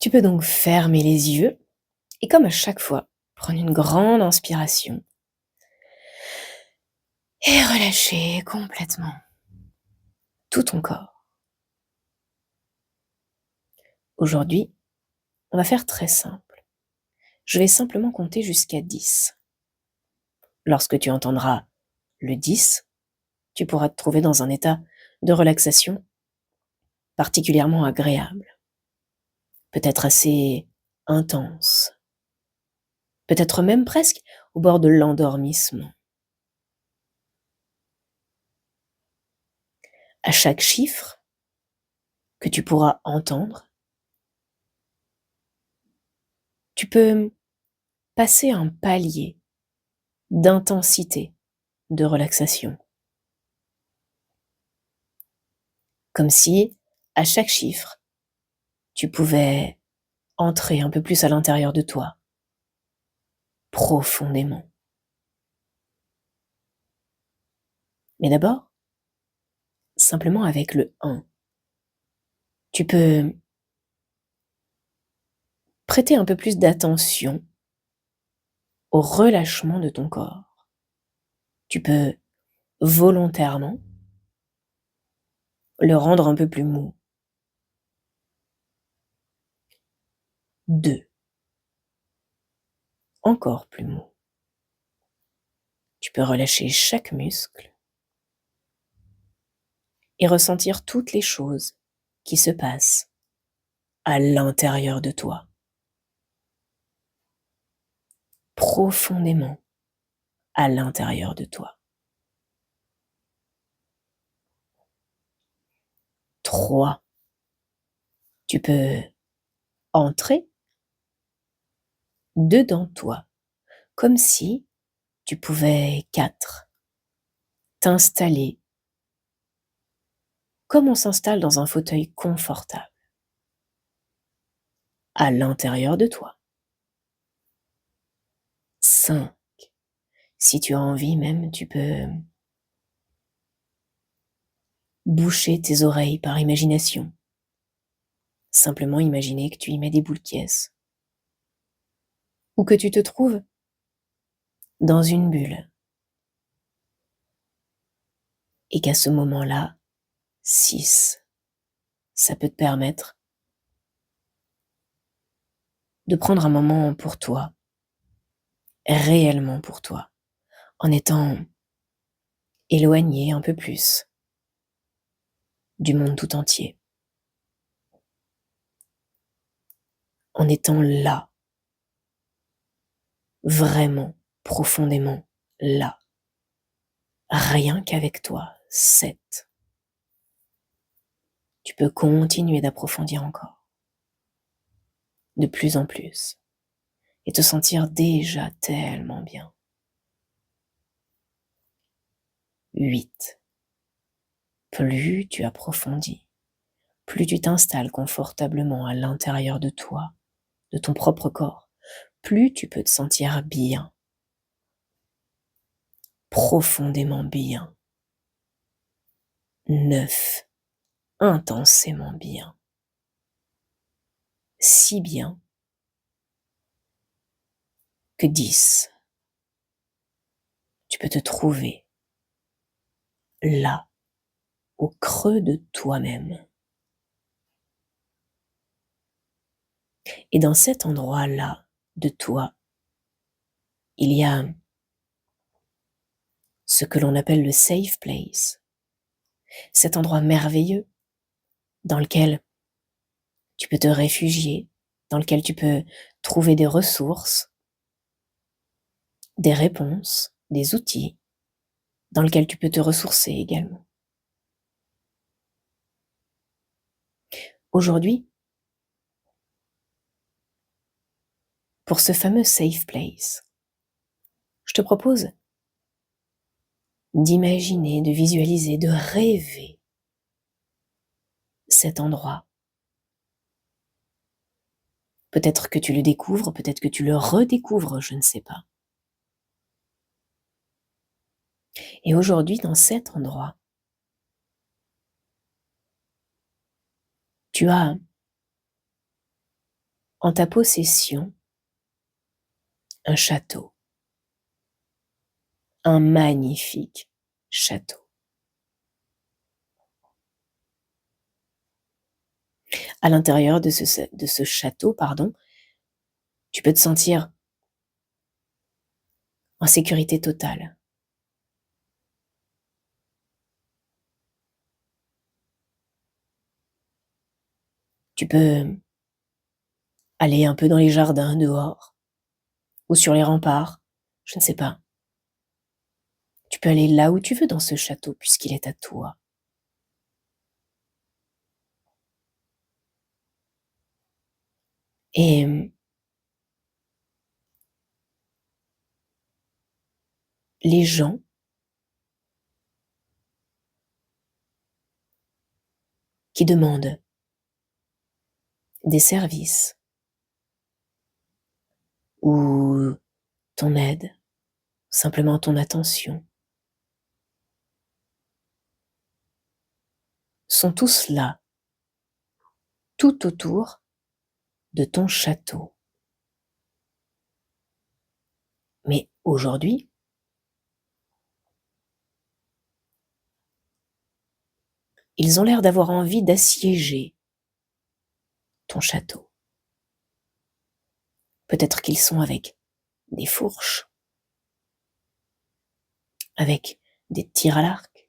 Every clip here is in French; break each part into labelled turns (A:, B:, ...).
A: Tu peux donc fermer les yeux et comme à chaque fois, prendre une grande inspiration et relâcher complètement tout ton corps. Aujourd'hui, on va faire très simple. Je vais simplement compter jusqu'à 10. Lorsque tu entendras le 10, tu pourras te trouver dans un état de relaxation particulièrement agréable, peut-être assez intense, peut-être même presque au bord de l'endormissement. À chaque chiffre que tu pourras entendre, tu peux passer un palier d'intensité de relaxation. Comme si, à chaque chiffre, tu pouvais entrer un peu plus à l'intérieur de toi, profondément. Mais d'abord, simplement avec le 1, tu peux prêter un peu plus d'attention au relâchement de ton corps. Tu peux volontairement le rendre un peu plus mou. 2, encore plus mou. Tu peux relâcher chaque muscle et ressentir toutes les choses qui se passent à l'intérieur de toi, profondément à l'intérieur de toi. 3, tu peux entrer dedans toi, comme si tu pouvais 4, t'installer comme on s'installe dans un fauteuil confortable, à l'intérieur de toi. 5, si tu as envie même, tu peux boucher tes oreilles par imagination. Simplement imaginer que tu y mets des boules caisses. Ou que tu te trouves dans une bulle. Et qu'à ce moment-là, 6, ça peut te permettre de prendre un moment pour toi, réellement pour toi, en étant éloigné un peu plus du monde tout entier, en étant là, vraiment, profondément là, rien qu'avec toi. 7, tu peux continuer d'approfondir encore, de plus en plus, et te sentir déjà tellement bien. 8, plus tu approfondis, plus tu t'installes confortablement à l'intérieur de toi, de ton propre corps, plus tu peux te sentir bien, profondément bien. 9, intensément bien. Si bien que 10, tu peux te trouver là, au creux de toi-même. Et dans cet endroit-là de toi, il y a ce que l'on appelle le safe place, cet endroit merveilleux dans lequel tu peux te réfugier, dans lequel tu peux trouver des ressources, des réponses, des outils, dans lequel tu peux te ressourcer également. Aujourd'hui, pour ce fameux safe place, je te propose d'imaginer, de visualiser, de rêver cet endroit. Peut-être que tu le découvres, peut-être que tu le redécouvres, je ne sais pas. Et aujourd'hui, dans cet endroit, tu as en ta possession un château, un magnifique château. À l'intérieur de ce château, tu peux te sentir en sécurité totale. Tu peux aller un peu dans les jardins dehors ou sur les remparts, je ne sais pas. Tu peux aller là où tu veux dans ce château puisqu'il est à toi. Et les gens qui demandent des services ou ton aide, simplement ton attention, sont tous là, tout autour de ton château. Mais aujourd'hui, ils ont l'air d'avoir envie d'assiéger ton château. Peut-être qu'ils sont avec des fourches, avec des tirs à l'arc,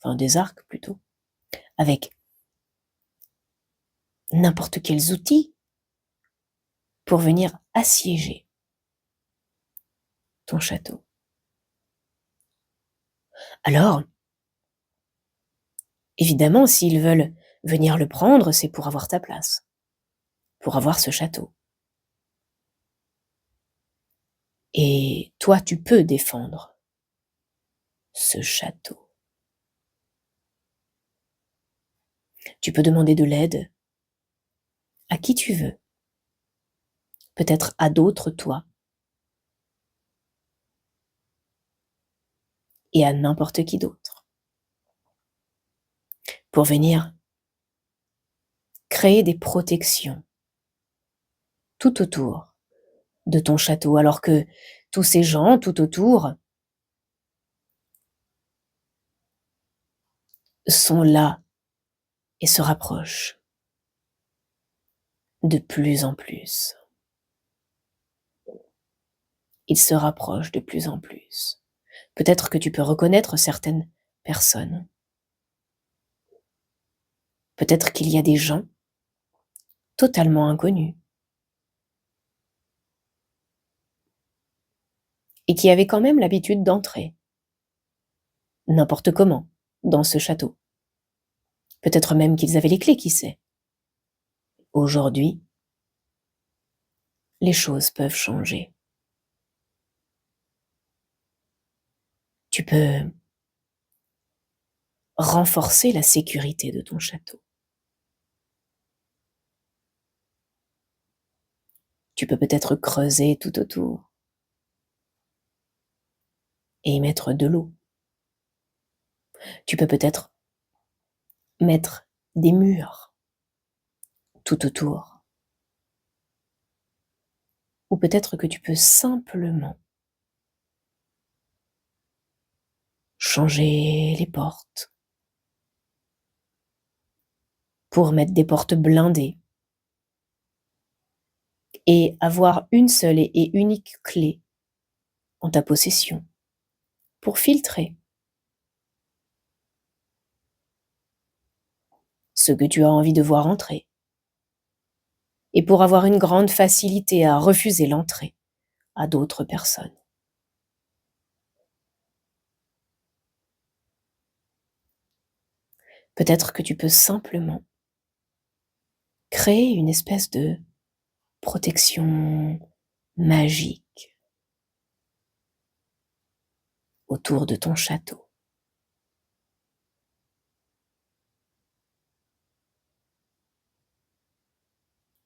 A: enfin des arcs plutôt, avec n'importe quels outils pour venir assiéger ton château. Alors, évidemment, s'ils veulent venir le prendre, c'est pour avoir ta place, pour avoir ce château. Et toi, tu peux défendre ce château. Tu peux demander de l'aide à qui tu veux, peut-être à d'autres toi, et à n'importe qui d'autre, pour venir créer des protections tout autour de ton château, alors que tous ces gens tout autour sont là et se rapprochent de plus en plus. Ils se rapprochent de plus en plus. Peut-être que tu peux reconnaître certaines personnes. Peut-être qu'il y a des gens totalement inconnus et qui avaient quand même l'habitude d'entrer, n'importe comment, dans ce château. Peut-être même qu'ils avaient les clés, qui sait. Aujourd'hui, les choses peuvent changer. Tu peux renforcer la sécurité de ton château. Tu peux peut-être creuser tout autour et y mettre de l'eau. Tu peux peut-être mettre des murs tout autour. Ou peut-être que tu peux simplement changer les portes pour mettre des portes blindées et avoir une seule et unique clé en ta possession pour filtrer ce que tu as envie de voir entrer et pour avoir une grande facilité à refuser l'entrée à d'autres personnes. Peut-être que tu peux simplement créer une espèce de protection magique autour de ton château.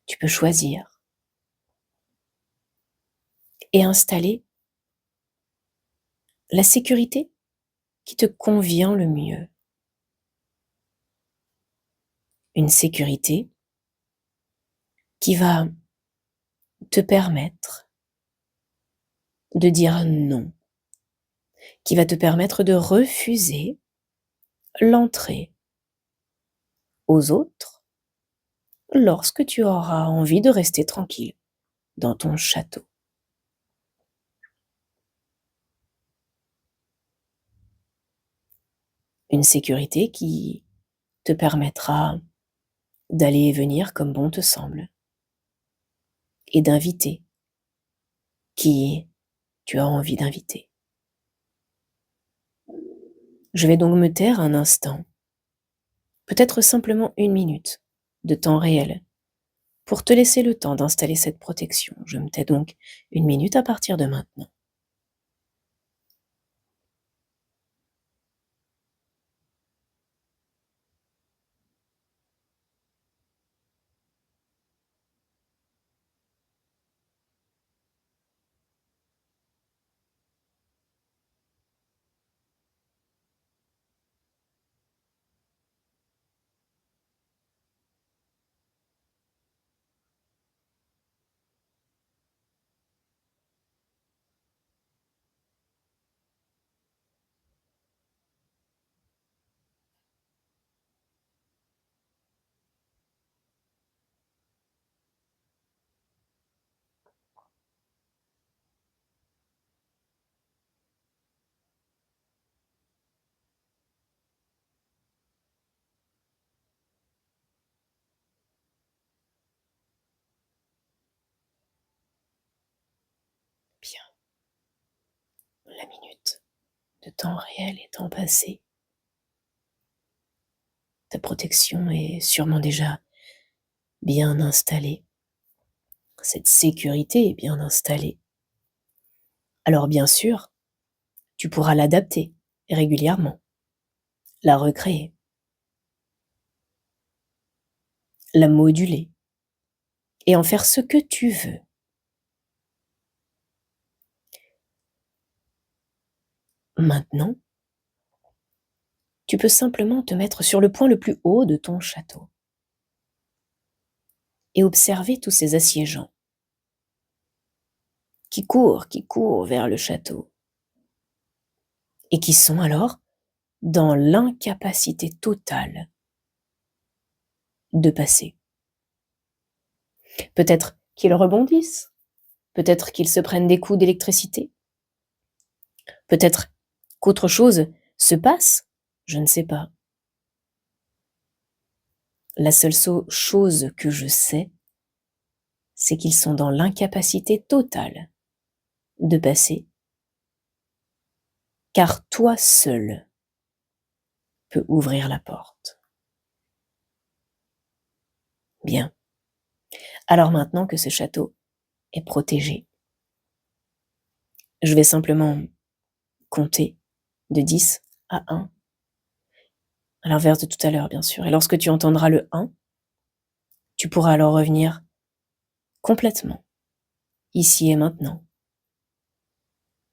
A: Tu peux choisir et installer la sécurité qui te convient le mieux. Une sécurité qui va te permettre de dire non, qui va te permettre de refuser l'entrée aux autres lorsque tu auras envie de rester tranquille dans ton château. Une sécurité qui te permettra d'aller et venir comme bon te semble et d'inviter qui tu as envie d'inviter. Je vais donc me taire un instant, peut-être simplement 1 minute de temps réel, pour te laisser le temps d'installer cette protection. Je me tais donc 1 minute à partir de maintenant. Bien, la minute de temps réel étant passée, ta protection est sûrement déjà bien installée. Cette sécurité est bien installée. Alors bien sûr, tu pourras l'adapter régulièrement, la recréer, la moduler et en faire ce que tu veux. Maintenant, tu peux simplement te mettre sur le point le plus haut de ton château et observer tous ces assiégeants qui courent vers le château et qui sont alors dans l'incapacité totale de passer. Peut-être qu'ils rebondissent, peut-être qu'ils se prennent des coups d'électricité, peut-être qu'autre chose se passe, je ne sais pas. La seule chose que je sais, c'est qu'ils sont dans l'incapacité totale de passer, car toi seul peux ouvrir la porte. Bien. Alors maintenant que ce château est protégé, je vais simplement compter de 10 à 1, à l'inverse de tout à l'heure bien sûr. Et lorsque tu entendras le 1, tu pourras alors revenir complètement, ici et maintenant.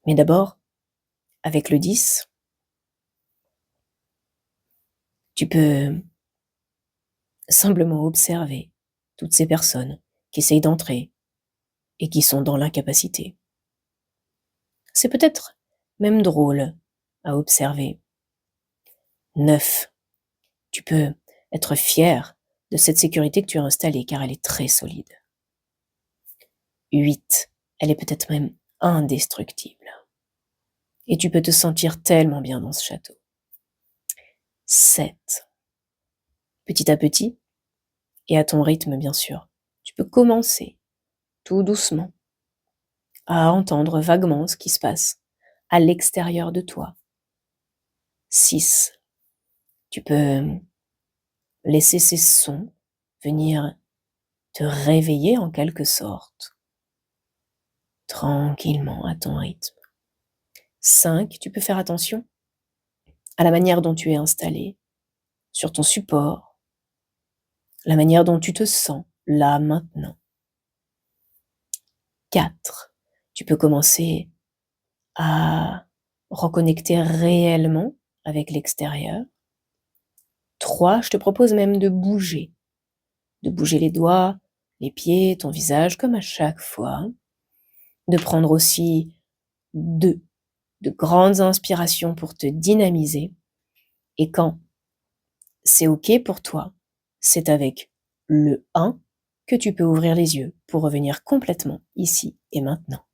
A: Mais d'abord, avec le 10, tu peux simplement observer toutes ces personnes qui essayent d'entrer et qui sont dans l'incapacité. C'est peut-être même drôle à observer. 9, tu peux être fier de cette sécurité que tu as installée car elle est très solide. 8, elle est peut-être même indestructible. Et tu peux te sentir tellement bien dans ce château. 7, petit à petit, et à ton rythme bien sûr, tu peux commencer tout doucement à entendre vaguement ce qui se passe à l'extérieur de toi. 6, tu peux laisser ces sons venir te réveiller en quelque sorte, tranquillement à ton rythme. 5, tu peux faire attention à la manière dont tu es installé sur ton support, la manière dont tu te sens là maintenant. 4, tu peux commencer à reconnecter réellement avec l'extérieur. 3, je te propose même de bouger les doigts, les pieds, ton visage, comme à chaque fois. De prendre aussi de grandes inspirations pour te dynamiser. Et quand c'est OK pour toi, c'est avec le 1 que tu peux ouvrir les yeux pour revenir complètement ici et maintenant.